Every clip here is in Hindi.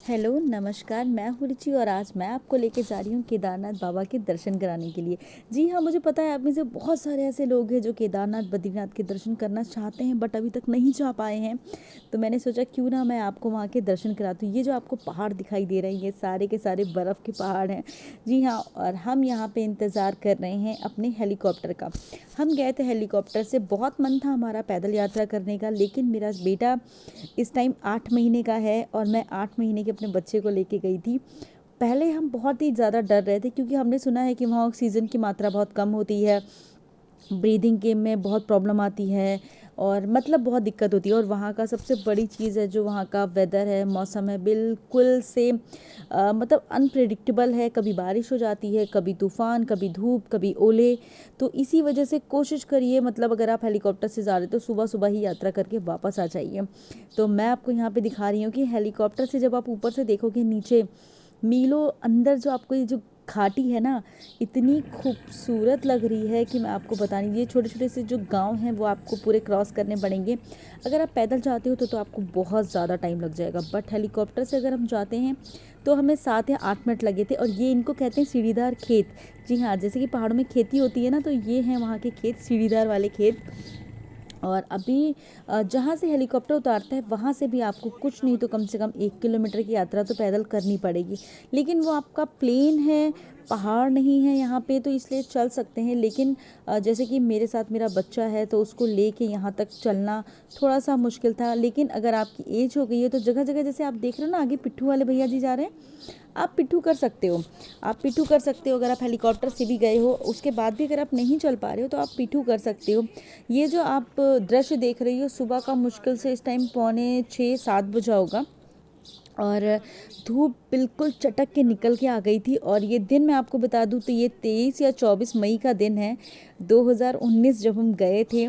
हेलो, नमस्कार। मैं हूँ रुचि और आज मैं आपको लेके जा रही हूँ केदारनाथ बाबा के दर्शन कराने के लिए। जी हाँ, मुझे पता है आप में से बहुत सारे ऐसे लोग हैं जो केदारनाथ, बद्रीनाथ के दर्शन करना चाहते हैं बट अभी तक नहीं जा पाए हैं। तो मैंने सोचा क्यों ना मैं आपको वहाँ के दर्शन कराती हूँ। ये जो आपको पहाड़ दिखाई दे रहे हैं ये सारे के सारे बर्फ़ के पहाड़ हैं। जी हाँ, और हम यहाँ पे इंतज़ार कर रहे हैं अपने हेलीकॉप्टर का। हम गए थे हेलीकॉप्टर से, बहुत मन था हमारा पैदल यात्रा करने का, लेकिन मेरा बेटा इस टाइम 8 महीने का है और मैं 8 महीने के अपने बच्चे को लेके गई थी। पहले हम बहुत ही ज़्यादा डर रहे थे क्योंकि हमने सुना है कि वहाँ ऑक्सीजन की मात्रा बहुत कम होती है, ब्रीदिंग के में बहुत प्रॉब्लम आती है और मतलब बहुत दिक्कत होती है। और वहाँ का सबसे बड़ी चीज़ है जो वहाँ का वेदर है, मौसम है, बिल्कुल से मतलब अनप्रेडिक्टेबल है। कभी बारिश हो जाती है, कभी तूफ़ान, कभी धूप, कभी ओले। तो इसी वजह से कोशिश करिए, मतलब अगर आप हेलीकॉप्टर से जा रहे हो तो सुबह सुबह ही यात्रा करके वापस आ जाइए। तो मैं आपको यहाँ पे दिखा रही हूँ कि हेलीकॉप्टर से जब आप ऊपर से देखोगे नीचे मीलों अंदर, जो आपको ये जो घाटी है ना, इतनी खूबसूरत लग रही है कि मैं आपको बता नहीं। ये छोटे छोटे से जो गांव हैं वो आपको पूरे क्रॉस करने पड़ेंगे। अगर आप पैदल जाते हो तो आपको बहुत ज़्यादा टाइम लग जाएगा, बट हेलीकॉप्टर से अगर हम जाते हैं तो हमें 7 या 8 मिनट लगे थे। और ये इनको कहते हैं सीढ़ीदार खेत। जी हाँ, जैसे कि पहाड़ों में खेती होती है ना, तो ये हैं वहाँ के खेत, सीढ़ीदार वाले खेत। और अभी जहाँ से हेलीकॉप्टर उतारता है वहाँ से भी आपको कुछ नहीं तो कम से कम 1 किलोमीटर की यात्रा तो पैदल करनी पड़ेगी। लेकिन वो आपका प्लेन है, पहाड़ नहीं है यहाँ पे, तो इसलिए चल सकते हैं। लेकिन जैसे कि मेरे साथ मेरा बच्चा है तो उसको लेके यहाँ तक चलना थोड़ा सा मुश्किल था। लेकिन अगर आपकी एज हो गई है तो जगह जगह जैसे आप देख रहे हो ना, आगे पिट्ठू वाले भैया जी जा रहे हैं, आप पिट्ठू कर सकते हो। आप पिट्ठू कर सकते हो अगर आप हेलीकॉप्टर से भी गए हो, उसके बाद भी अगर आप नहीं चल पा रहे हो तो आप पिट्ठू कर सकते हो। ये जो आप दृश्य देख रही हो सुबह का, मुश्किल से इस टाइम पौने 6-7 बजा होगा और धूप बिल्कुल चटक के निकल के आ गई थी। और ये दिन मैं आपको बता दूं तो ये 23 या 24 मई का दिन है। 2019 जब हम गए थे,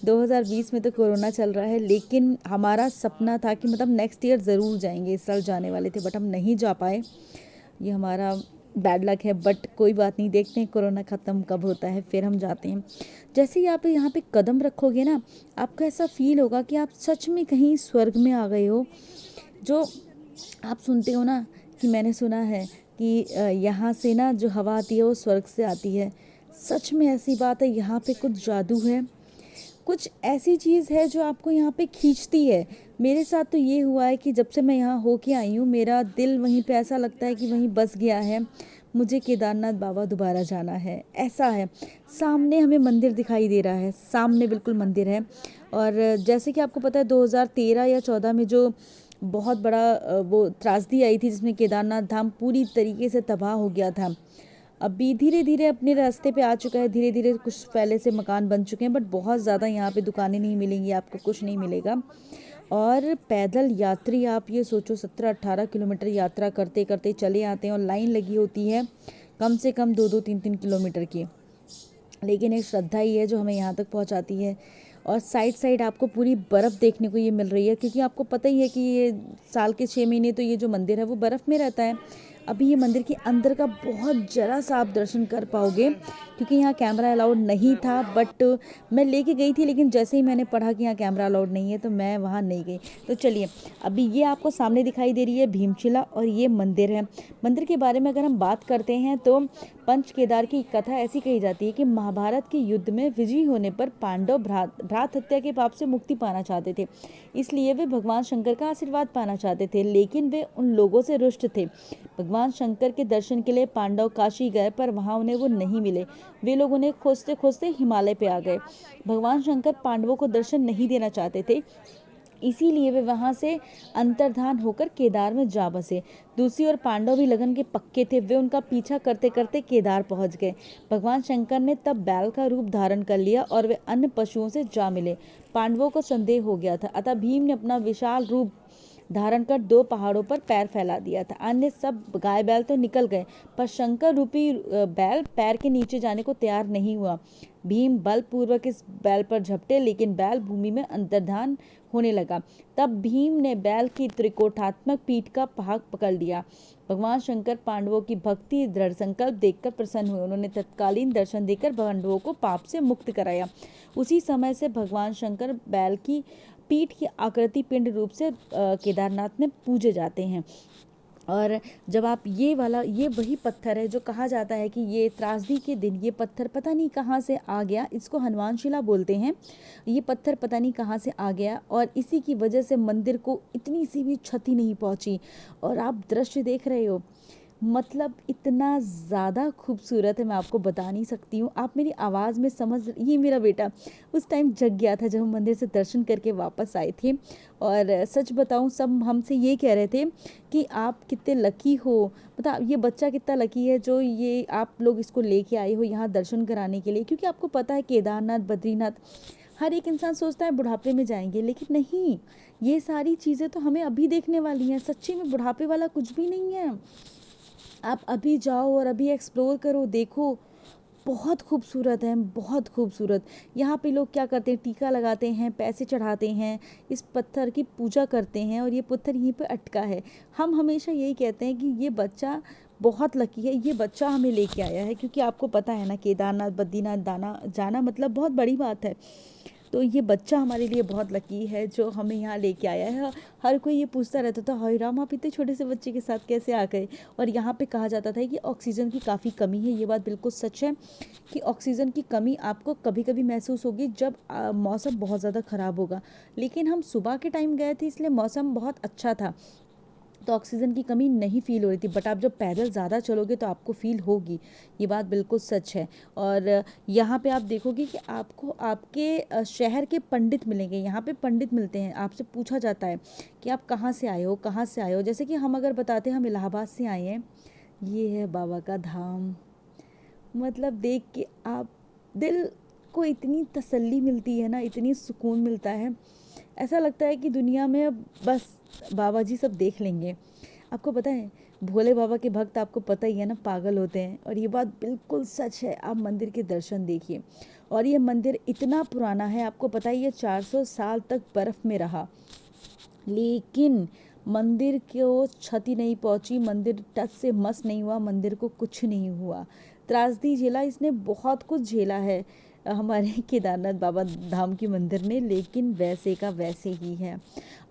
2020 में तो कोरोना चल रहा है, लेकिन हमारा सपना था कि मतलब नेक्स्ट ईयर ज़रूर जाएंगे। इस साल जाने वाले थे बट हम नहीं जा पाए। ये हमारा बैड लक है, बट कोई बात नहीं, देखते हैं कोरोना ख़त्म कब होता है फिर हम जाते हैं। जैसे ही आप यहाँ पे कदम रखोगे ना, आपको ऐसा फील होगा कि आप सच में कहीं स्वर्ग में आ गए हो। जो आप सुनते हो ना कि मैंने सुना है कि यहाँ से ना जो हवा आती है वो स्वर्ग से आती है। सच में ऐसी बात है, यहाँ पे कुछ जादू है, कुछ ऐसी चीज़ है जो आपको यहाँ पे खींचती है। मेरे साथ तो ये हुआ है कि जब से मैं यहाँ होके आई हूँ मेरा दिल वहीं पे ऐसा लगता है कि वहीं बस गया है। मुझे केदारनाथ बाबा दोबारा जाना है, ऐसा है। सामने हमें मंदिर दिखाई दे रहा है, सामने बिल्कुल मंदिर है। और जैसे कि आपको पता है 2013 या 14 में जो बहुत बड़ा वो त्रासदी आई थी जिसमें केदारनाथ धाम पूरी तरीके से तबाह हो गया था। अभी धीरे धीरे अपने रास्ते पे आ चुका है, धीरे धीरे कुछ पहले से मकान बन चुके हैं, बट बहुत ज़्यादा यहाँ पे दुकानें नहीं मिलेंगी, आपको कुछ नहीं मिलेगा। और पैदल यात्री आप ये सोचो 17-18 किलोमीटर यात्रा करते करते चले आते हैं और लाइन लगी होती है कम से कम 2-2, 3-3 किलोमीटर की। लेकिन एक श्रद्धा ही है जो हमें यहाँ तक पहुँचाती है। और साइड साइड आपको पूरी बर्फ़ देखने को ये मिल रही है, क्योंकि आपको पता ही है कि ये साल के 6 महीने तो ये जो मंदिर है वो बर्फ़ में रहता है। अभी ये मंदिर के अंदर का बहुत जरा सा आप दर्शन कर पाओगे, क्योंकि यहाँ कैमरा अलाउड नहीं था। बट मैं लेके गई थी, लेकिन जैसे ही मैंने पढ़ा कि यहाँ कैमरा अलाउड नहीं है तो मैं वहाँ नहीं गई। तो चलिए, अभी ये आपको सामने दिखाई दे रही है भीमशिला और ये मंदिर है। मंदिर के बारे में अगर हम बात करते हैं तो पंच केदार की कथा ऐसी कही जाती है कि महाभारत के युद्ध में विजयी होने पर पांडव भ्रात हत्या के पाप से मुक्ति पाना चाहते थे, इसलिए वे भगवान शंकर का आशीर्वाद पाना चाहते थे। लेकिन वे उन लोगों से रुष्ट थे। भगवान शंकर के दर्शन के लिए पांडव काशी गए, पर वहां उन्हें वो नहीं मिले। वे लोग उन्हें खोजते खोजते हिमालय पे आ गए। भगवान शंकर पांडवों को दर्शन नहीं देना चाहते थे, इसीलिए वे वहां से अंतर्धान होकर केदार में जा बसे। दूसरी ओर पांडव भी लगन के पक्के थे, वे उनका पीछा करते करते केदार पहुंच गए। भगवान शंकर ने तब बैल का रूप धारण कर लिया और वे अन्य पशुओं से जा मिले। पांडवों को संदेह हो गया था, अतः भीम ने अपना विशाल रूप धारण कर 2 पहाड़ों पर पैर फैला दिया था। अन्य सब गाय बैल तो निकल गए, पर शंकर रूपी बैल पैर के नीचे जाने को तैयार नहीं हुआ। भीम बलपूर्वक इस बैल पर झपटे, लेकिन बैल भूमि में अंतर्धान होने लगा। तब भीम ने बैल की त्रिकोणात्मक पीठ का भाग पकड़ लिया। भगवान शंकर पांडवों की भक्ति दृढ़ संकल्प देखकर प्रसन्न हुए। उन्होंने तत्कालीन दर्शन देकर पांडवों को पाप से मुक्त कराया। उसी समय से भगवान शंकर बैल की पीठ की आकृति पिंड रूप से केदारनाथ में पूजे जाते हैं। और जब आप ये वही पत्थर है जो कहा जाता है कि ये त्रासदी के दिन ये पत्थर पता नहीं कहाँ से आ गया, इसको हनुमान शिला बोलते हैं। ये पत्थर पता नहीं कहाँ से आ गया और इसी की वजह से मंदिर को इतनी सी भी क्षति नहीं पहुंची। और आप दृश्य देख रहे हो, मतलब इतना ज़्यादा खूबसूरत है, मैं आपको बता नहीं सकती हूँ। आप मेरी आवाज़ में समझ, ये मेरा बेटा उस टाइम जग गया था जब हम मंदिर से दर्शन करके वापस आए थे। और सच बताऊँ, सब हमसे ये कह रहे थे कि आप कितने लकी हो, मतलब ये बच्चा कितना लकी है जो ये आप लोग इसको लेके आए हो यहाँ दर्शन कराने के लिए। क्योंकि आपको पता है केदारनाथ, बद्रीनाथ, हर एक इंसान सोचता है बुढ़ापे में जाएंगे, लेकिन नहीं, ये सारी चीज़ें तो हमें अभी देखने वाली हैं। सच्ची में बुढ़ापे वाला कुछ भी नहीं है। आप अभी जाओ और अभी एक्सप्लोर करो, देखो, बहुत खूबसूरत है, बहुत खूबसूरत। यहाँ पे लोग क्या करते हैं, टीका लगाते हैं, पैसे चढ़ाते हैं, इस पत्थर की पूजा करते हैं और ये पत्थर यहीं पे अटका है। हम हमेशा यही कहते हैं कि ये बच्चा बहुत लकी है, ये बच्चा हमें लेके आया है। क्योंकि आपको पता है ना, केदारनाथ, बद्रीनाथ दाना जाना मतलब बहुत बड़ी बात है। तो ये बच्चा हमारे लिए बहुत लकी है जो हमें यहाँ लेके आया है। हर कोई ये पूछता रहता था, हाय राम, आप इतने छोटे से बच्चे के साथ कैसे आ गए। और यहाँ पे कहा जाता था कि ऑक्सीजन की काफ़ी कमी है। ये बात बिल्कुल सच है कि ऑक्सीजन की कमी आपको कभी कभी महसूस होगी जब मौसम बहुत ज़्यादा ख़राब होगा। लेकिन हम सुबह के टाइम गए थे इसलिए मौसम बहुत अच्छा था, तो ऑक्सीजन की कमी नहीं फील हो रही थी। बट आप जब पैदल ज़्यादा चलोगे तो आपको फील होगी, ये बात बिल्कुल सच है। और यहाँ पे आप देखोगे कि आपको आपके शहर के पंडित मिलेंगे। यहाँ पे पंडित मिलते हैं, आपसे पूछा जाता है कि आप कहाँ से आए हो, कहाँ से आए हो। जैसे कि हम अगर बताते हैं हम इलाहाबाद से आए हैं, ये है बाबा का धाम। मतलब देख के आप, दिल को इतनी तसल्ली मिलती है ना, इतनी सुकून मिलता है। ऐसा लगता है कि दुनिया में अब बस बाबा जी सब देख लेंगे। आपको पता है, भोले बाबा के भक्त आपको पता ही है ना, पागल होते हैं। और ये बात बिल्कुल सच है। आप मंदिर के दर्शन देखिए। और ये मंदिर इतना पुराना है, आपको पता ही है, 400 साल तक बर्फ़ में रहा, लेकिन मंदिर को क्षति नहीं पहुंची, मंदिर टच से मस नहीं हुआ, मंदिर को कुछ नहीं हुआ। त्रासदी झेला इसने, बहुत कुछ झेला है हमारे केदारनाथ बाबा धाम की मंदिर ने, लेकिन वैसे का वैसे ही है।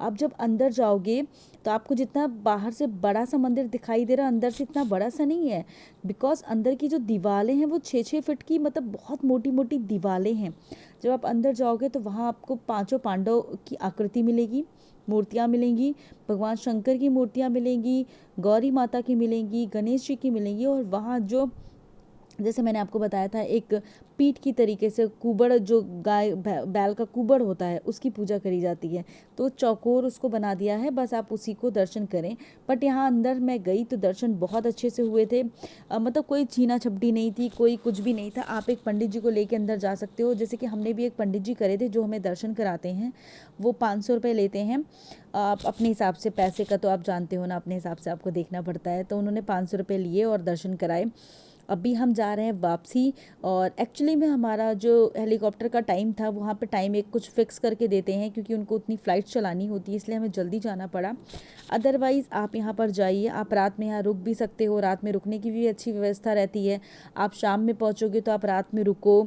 आप जब अंदर जाओगे तो आपको जितना बाहर से बड़ा सा मंदिर दिखाई दे रहा, अंदर से इतना बड़ा सा नहीं है। बिकॉज अंदर की जो दीवारें हैं वो 6-6 फीट की, मतलब बहुत मोटी मोटी दीवारें हैं। जब आप अंदर जाओगे तो वहाँ आपको पांचों पांडव की आकृति मिलेगी, मूर्तियाँ मिलेंगी, भगवान शंकर की मूर्तियाँ मिलेंगी, गौरी माता की मिलेंगी, गणेश जी की मिलेंगी। और वहाँ जो, जैसे मैंने आपको बताया था, एक पीठ की तरीके से कुबड़, जो गाय बैल का कुबड़ होता है, उसकी पूजा करी जाती है। तो चौकोर उसको बना दिया है, बस आप उसी को दर्शन करें। बट यहाँ अंदर मैं गई तो दर्शन बहुत अच्छे से हुए थे। मतलब कोई छीना झपटी नहीं थी, कोई कुछ भी नहीं था। आप एक पंडित जी को लेके अंदर जा सकते हो। जैसे कि हमने भी एक पंडित जी करे थे जो हमें दर्शन कराते हैं, वो 500 रुपये लेते हैं। आप अपने हिसाब से, पैसे का तो आप जानते हो ना, अपने हिसाब से आपको देखना पड़ता है। तो उन्होंने 500 रुपये लिए और दर्शन कराए। अभी हम जा रहे हैं वापसी। और एक्चुअली में हमारा जो हेलीकॉप्टर का टाइम था, वहाँ पे टाइम एक कुछ फिक्स करके देते हैं, क्योंकि उनको उतनी फ़्लाइट चलानी होती है, इसलिए हमें जल्दी जाना पड़ा। अदरवाइज़ आप यहाँ पर जाइए, आप रात में यहाँ रुक भी सकते हो, रात में रुकने की भी अच्छी व्यवस्था रहती है। आप शाम में पहुँचोगे तो आप रात में रुको,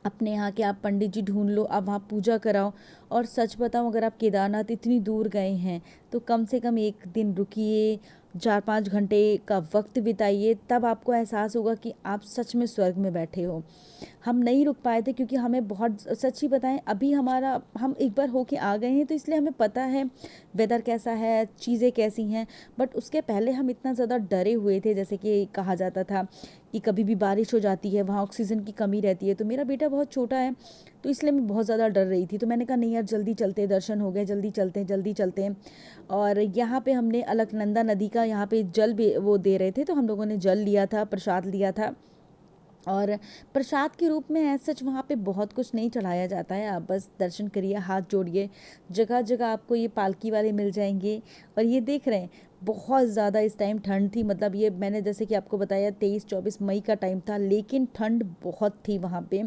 अपने यहाँ के आप पंडित जी ढूंढ लो, आप वहाँ पूजा कराओ। और सच बताऊँ, अगर आप केदारनाथ इतनी दूर गए हैं तो कम से कम एक दिन रुकिए, 4-5 घंटे का वक्त बिताइए, तब आपको एहसास होगा कि आप सच में स्वर्ग में बैठे हो। हम नहीं रुक पाए थे क्योंकि हमें बहुत, सच्ची बताएं, अभी हमारा, हम एक बार होके आ गए हैं तो इसलिए हमें पता है वेदर कैसा है, चीज़ें कैसी हैं। बट उसके पहले हम इतना ज़्यादा डरे हुए थे, जैसे कि कहा जाता था कि कभी भी बारिश हो जाती है, वहाँ ऑक्सीजन की कमी रहती है। तो मेरा बेटा बहुत छोटा है तो इसलिए मैं बहुत ज़्यादा डर रही थी। तो मैंने कहा नहीं यार, जल्दी चलते हैं, दर्शन हो गए, जल्दी चलते हैं, जल्दी चलते हैं। और यहाँ पे हमने अलकनंदा नदी का, यहाँ पे जल भी वो दे रहे थे, तो हम लोगों ने जल लिया था, प्रसाद लिया था। और प्रसाद के रूप में ऐसा सच वहाँ पे बहुत कुछ नहीं चढ़ाया जाता है। आप बस दर्शन करिए, हाथ जोड़िए। जगह जगह आपको ये पालकी वाले मिल जाएंगे। और ये देख रहे हैं, बहुत ज़्यादा इस टाइम ठंड थी। मतलब ये मैंने जैसे कि आपको बताया 23-24 मई का टाइम था, लेकिन ठंड बहुत थी वहाँ पे,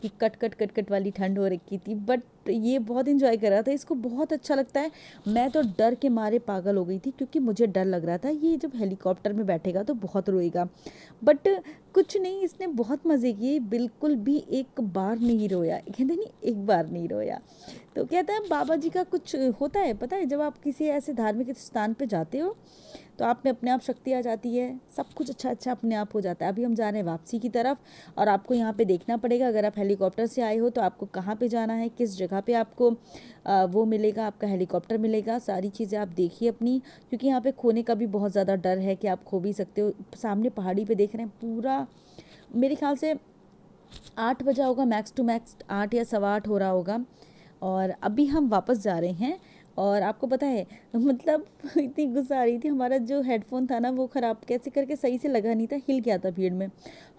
कि कट कट कट कट वाली ठंड हो रखी थी। बट ये बहुत इंजॉय कर रहा था, इसको बहुत अच्छा लगता है। मैं तो डर के मारे पागल हो गई थी, क्योंकि मुझे डर लग रहा था ये जब हेलीकॉप्टर में बैठेगा तो बहुत रोएगा। बट कुछ नहीं, इसने बहुत मज़े किए, बिल्कुल भी एक बार नहीं रोया। कहते नहीं, एक बार नहीं रोया। तो कहता है बाबा जी का कुछ होता है, पता है, जब आप किसी ऐसे धार्मिक स्थान पे जाते हो तो आप में अपने आप शक्ति आ जाती है, सब कुछ अच्छा अच्छा अपने आप हो जाता है। अभी हम जा रहे हैं वापसी की तरफ और आपको यहाँ पे देखना पड़ेगा, अगर आप हेलीकॉप्टर से आए हो तो आपको कहाँ पे जाना है, किस जगह पे आपको वो मिलेगा, आपका हेलीकॉप्टर मिलेगा। सारी चीज़ें आप देखिए अपनी, क्योंकि यहाँ पे खोने का भी बहुत ज़्यादा डर है कि आप खो भी सकते हो। सामने पहाड़ी पे देख रहे हैं, पूरा मेरे ख्याल से 8 बजा होगा, मैक्स टू मैक्स 8 या सवा 8 हो रहा होगा। और अभी हम वापस जा रहे हैं। और आपको पता है मतलब इतनी गुस्सा आ रही थी, हमारा जो हेडफोन था ना वो ख़राब कैसे करके सही से लगा नहीं था, हिल गया था भीड़ में।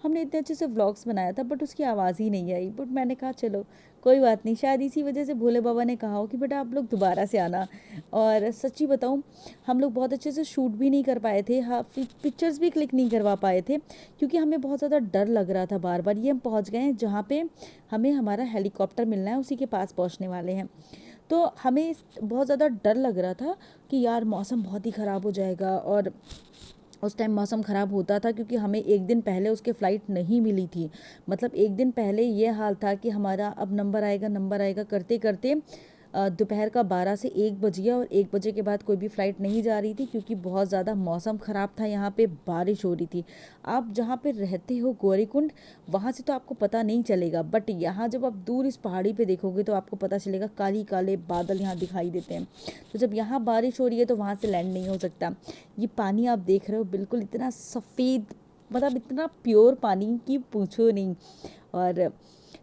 हमने इतने अच्छे से व्लॉग्स बनाया था बट उसकी आवाज़ ही नहीं आई। बट मैंने कहा चलो कोई बात नहीं, शायद इसी वजह से भोले बाबा ने कहा हो कि बेटा आप लोग दोबारा से आना। और सच्ची बताऊँ, हम लोग बहुत अच्छे से शूट भी नहीं कर पाए थे, हाँ पिक्चर्स भी क्लिक नहीं करवा पाए थे, क्योंकि हमें बहुत ज़्यादा डर लग रहा था बार बार। ये हम पहुँच गए हैं जहाँ पे हमें हमारा हेलीकॉप्टर मिलना है, उसी के पास पहुँचने वाले हैं। तो हमें बहुत ज़्यादा डर लग रहा था कि यार मौसम बहुत ही ख़राब हो जाएगा। और उस टाइम मौसम ख़राब होता था क्योंकि हमें एक दिन पहले उसके फ़्लाइट नहीं मिली थी। मतलब एक दिन पहले ये हाल था कि हमारा अब नंबर आएगा करते करते दोपहर का 12 से 1 बज गया और 1 बजे के बाद कोई भी फ़्लाइट नहीं जा रही थी, क्योंकि बहुत ज़्यादा मौसम ख़राब था, यहाँ पे बारिश हो रही थी। आप जहाँ पे रहते हो गौरीकुंड, वहाँ से तो आपको पता नहीं चलेगा, बट यहाँ जब आप दूर इस पहाड़ी पे देखोगे तो आपको पता चलेगा, काली काले बादल यहाँ दिखाई देते हैं। तो जब यहाँ बारिश हो रही है तो वहाँ से लैंड नहीं हो सकता। ये पानी आप देख रहे हो बिल्कुल इतना सफ़ेद, मतलब इतना प्योर पानी कि पूछो नहीं। और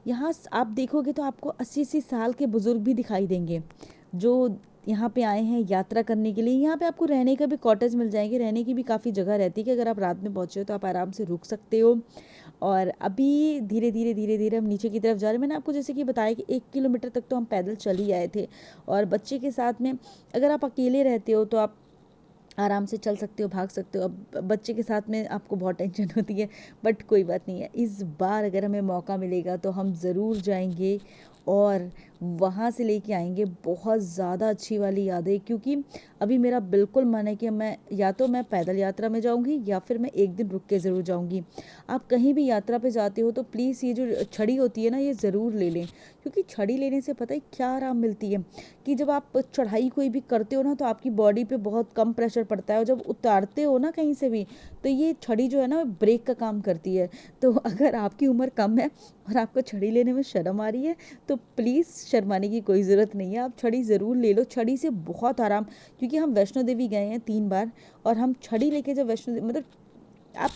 यहाँ आप देखोगे तो आपको 80-80 साल के बुज़ुर्ग भी दिखाई देंगे जो यहाँ पे आए हैं यात्रा करने के लिए। यहाँ पे आपको रहने का भी कॉटेज मिल जाएंगे, रहने की भी काफ़ी जगह रहती है कि अगर आप रात में पहुँचे हो तो आप आराम से रुक सकते हो। और अभी धीरे धीरे हम नीचे की तरफ जा रहे हैं। मैंने आपको जैसे कि बताया कि 1 किलोमीटर तक तो हम पैदल चल ही आए थे। और बच्चे के साथ में, अगर आप अकेले रहते हो तो आप आराम से चल सकते हो, भाग सकते हो। अब बच्चे के साथ में आपको बहुत टेंशन होती है, बट कोई बात नहीं है। इस बार अगर हमें मौका मिलेगा तो हम ज़रूर जाएंगे और वहाँ से लेके आएंगे बहुत ज़्यादा अच्छी वाली यादें। क्योंकि अभी मेरा बिल्कुल मन है कि मैं पैदल यात्रा में जाऊँगी या फिर मैं एक दिन रुक के ज़रूर जाऊँगी। आप कहीं भी यात्रा पे जाते हो तो प्लीज़ ये जो छड़ी होती है ना, ये ज़रूर ले लें, क्योंकि छड़ी लेने से पता है क्या आराम मिलती है कि जब आप चढ़ाई कोई भी करते हो ना तो आपकी बॉडी पे बहुत कम प्रेशर पड़ता है, और जब उतारते हो ना कहीं से भी तो ये छड़ी जो है ना ब्रेक का काम करती है। तो अगर आपकी उम्र कम है और आपको छड़ी लेने में शर्म आ रही है तो प्लीज़ शर्माने की कोई ज़रूरत नहीं है, आप छड़ी ज़रूर ले लो। छड़ी से बहुत आराम, क्योंकि हम वैष्णो देवी गए हैं 3 बार, और हम छड़ी लेके जब वैष्णो देवी, मतलब आप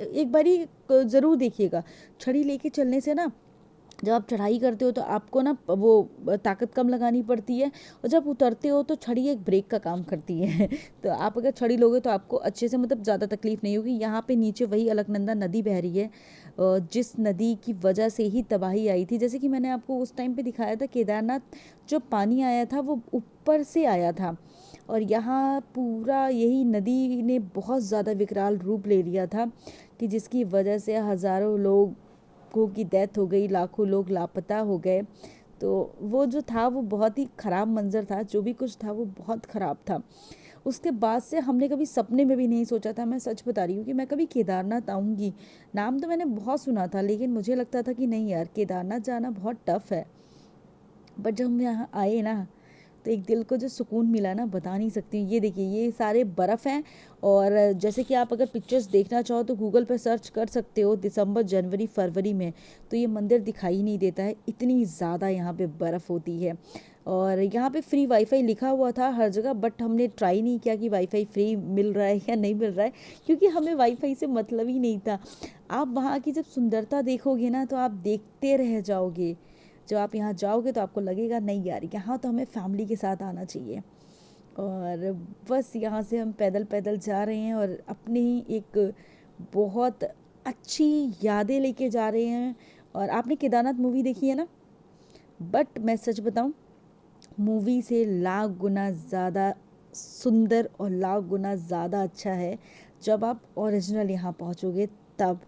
एक बारी ज़रूर देखिएगा, छड़ी लेके चलने से ना जब आप चढ़ाई करते हो तो आपको ना वो ताकत कम लगानी पड़ती है, और जब उतरते हो तो छड़ी एक ब्रेक का काम करती है। तो आप अगर छड़ी लोगे तो आपको अच्छे से, मतलब ज़्यादा तकलीफ़ नहीं होगी। यहाँ पे नीचे वही अलकनंदा नदी बह रही है, जिस नदी की वजह से ही तबाही आई थी। जैसे कि मैंने आपको उस टाइम पे दिखाया था, केदारनाथ जो पानी आया था वो ऊपर से आया था, और यहाँ पूरा यही नदी ने बहुत ज़्यादा विकराल रूप ले लिया था, कि जिसकी वजह से हज़ारों लोगों की डेथ हो गई, लाखों लोग लापता हो गए। तो वो जो था वो बहुत ही ख़राब मंज़र था, जो भी कुछ था वो बहुत ख़राब था। उसके बाद से हमने कभी सपने में भी नहीं सोचा था, मैं सच बता रही हूँ, कि मैं कभी केदारनाथ आऊँगी। नाम तो मैंने बहुत सुना था, लेकिन मुझे लगता था कि नहीं यार, केदारनाथ जाना बहुत टफ़ है। बट जब हम यहाँ आए ना तो एक दिल को जो सुकून मिला ना, बता नहीं सकती। ये देखिए, ये सारे बर्फ़ हैं, और जैसे कि आप अगर पिक्चर्स देखना चाहो तो गूगल पर सर्च कर सकते हो, दिसंबर जनवरी फरवरी में तो ये मंदिर दिखाई नहीं देता है, इतनी ज़्यादा यहाँ पे बर्फ़ होती है। और यहाँ पे फ्री वाईफाई लिखा हुआ था हर जगह, बट हमने ट्राई नहीं किया कि वाईफाई फ्री मिल रहा है या नहीं मिल रहा है, क्योंकि हमें वाईफाई से मतलब ही नहीं था। आप वहाँ की जब सुंदरता देखोगे ना तो आप देखते रह जाओगे। जब आप यहाँ जाओगे तो आपको लगेगा नहीं यार, यहाँ तो हमें फैमिली के साथ आना चाहिए। और बस यहाँ से हम पैदल पैदल जा रहे हैं और अपनी एक बहुत अच्छी यादें लेके जा रहे हैं। और आपने केदारनाथ मूवी देखी है ना, बट मैं सच बताऊँ, मूवी से लाख गुना ज़्यादा सुंदर और लाख गुना ज़्यादा अच्छा है जब आप ओरिजिनल यहाँ पहुँचोगे तब।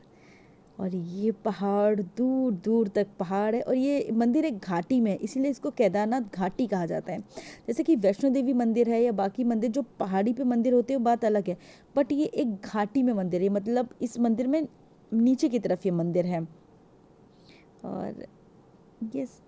और ये पहाड़ दूर दूर तक पहाड़ है, और ये मंदिर एक घाटी में है, इसीलिए इसको केदारनाथ घाटी कहा जाता है। जैसे कि वैष्णो देवी मंदिर है या बाकी मंदिर जो पहाड़ी पे मंदिर होते हैं वो बात अलग है, बट ये एक घाटी में मंदिर है, मतलब इस मंदिर में नीचे की तरफ ये मंदिर है। और यस,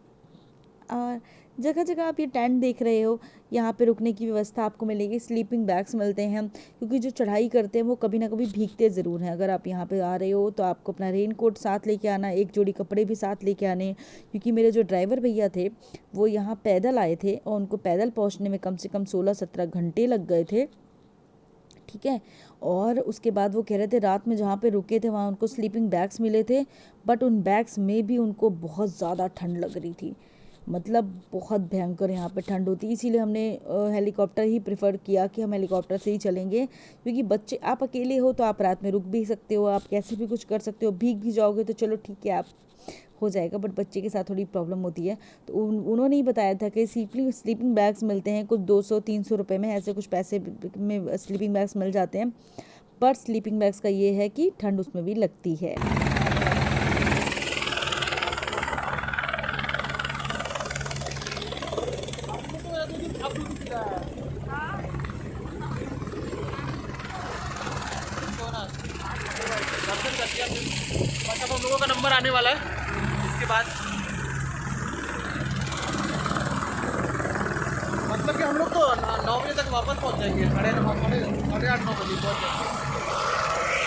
और जगह जगह आप ये टेंट देख रहे हो, यहाँ पे रुकने की व्यवस्था आपको मिलेगी, स्लीपिंग बैग्स मिलते हैं, क्योंकि जो चढ़ाई करते हैं वो कभी ना कभी भीगते ज़रूर हैं। अगर आप यहाँ पे आ रहे हो तो आपको अपना रेन कोट साथ लेके आना, एक जोड़ी कपड़े भी साथ लेके आने, क्योंकि मेरे जो ड्राइवर भैया थे वो यहाँ पैदल आए थे और उनको पैदल पहुँचने में कम से कम 16-17 घंटे लग गए थे। ठीक है। और उसके बाद वो कह रहे थे रात में जहाँ पे रुके थे वहाँ उनको स्लीपिंग बैग्स मिले थे, बट उन बैग्स में भी उनको बहुत ज़्यादा ठंड लग रही थी, मतलब बहुत भयंकर यहाँ पे ठंड होती है। इसीलिए हमने हेलीकॉप्टर ही प्रेफर किया कि हम हेलीकॉप्टर से ही चलेंगे, क्योंकि बच्चे, आप अकेले हो तो आप रात में रुक भी सकते हो, आप कैसे भी कुछ कर सकते हो, भीग भी जाओगे तो चलो ठीक है आप हो जाएगा, बट बच्चे के साथ थोड़ी प्रॉब्लम होती है। तो उन्होंने ही बताया था कि स्लीपिंग बैग्स मिलते हैं कुछ 200-300 रुपये में, ऐसे कुछ पैसे में स्लीपिंग बैग्स मिल जाते हैं। पर स्लीपिंग बैग्स का ये है कि ठंड उसमें भी लगती है। बस अब हम लोगों का नंबर आने वाला है, इसके बाद मतलब कि हम लोग तो 9 बजे तक वापस पहुंच जाएंगे, 8:30 9 बजे पहुंच जाएंगे।